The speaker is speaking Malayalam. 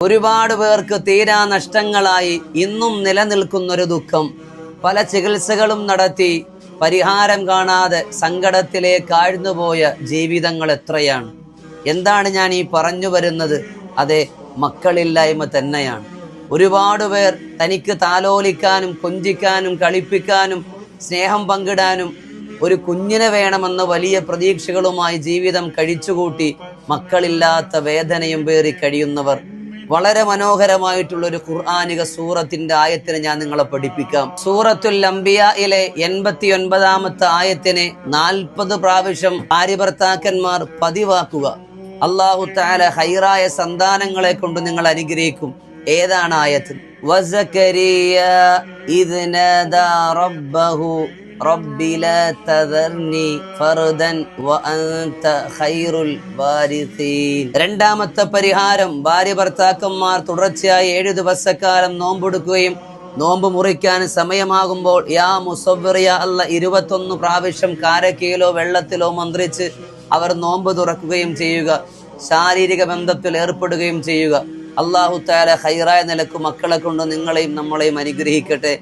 ഒരുപാട് പേർക്ക് തീരാ നഷ്ടങ്ങളായി ഇന്നും നിലനിൽക്കുന്നൊരു ദുഃഖം. പല ചികിത്സകളും നടത്തി പരിഹാരം കാണാതെ സങ്കടത്തിലേക്ക് ആഴ്ന്നുപോയ ജീവിതങ്ങൾ എത്രയാണ്. എന്താണ് ഞാൻ ഈ പറഞ്ഞു വരുന്നത്? അതെ, മക്കളില്ലായ്മ തന്നെയാണ്. ഒരുപാട് പേർ തനിക്ക് താലോലിക്കാനും കൊഞ്ചിക്കാനും കളിപ്പിക്കാനും സ്നേഹം പങ്കിടാനും ഒരു കുഞ്ഞിനെ വേണമെന്ന വലിയ പ്രതീക്ഷകളുമായി ജീവിതം കഴിച്ചുകൂട്ടി മക്കളില്ലാത്ത വേദനയും പേറി കഴിയുന്നവർ. വളരെ മനോഹരമായിട്ടുള്ളൊരു ഖുർആനിക സൂറത്തിന്റെ ആയത്തിനെ ഞാൻ നിങ്ങളെ പഠിപ്പിക്കാം. സൂറത്തുൽ അംബിയായിലെ 89ാമത്തെ ആയത്തിനെ 40 പ്രാവശ്യം ഭാര്യ ഭർത്താക്കന്മാർ പതിവാക്കുക. അല്ലാഹു തആല ഹൈറായ സന്താനങ്ങളെ കൊണ്ട് നിങ്ങൾ അനുഗ്രഹിക്കും. ഏതാണ് ആയത്ത്? വസകരിയ ഇദ് നാദാ റബ്ബഹു റബ്ബി ലാ തദർനി ഫർദൻ വഅൻത ഖൈറുൽ വാരിസീൻ. രണ്ടാമത്തെ പരിഹാരം, ഭാര്യ ഭർത്താക്കന്മാർ തുടർച്ചയായി 7 ദിവസക്കാലം നോമ്പെടുക്കുകയും നോമ്പ് മുറിക്കാൻ സമയമാകുമ്പോൾ യാ മുസവ്വിർ യാ അല്ലാഹ് 21 പ്രാവശ്യം കാരക്കയിലോ വെള്ളത്തിലോ മന്ത്രിച്ച് അവർ നോമ്പ് തുറക്കുകയും ചെയ്യുക. ശാരീരിക ബന്ധത്തിൽ ഏർപ്പെടുകയും ചെയ്യുക. അല്ലാഹു തആല ഹൈറായ നിലക്ക് മക്കളെ കൊണ്ട് നിങ്ങളെയും നമ്മളെയും അനുഗ്രഹിക്കട്ടെ.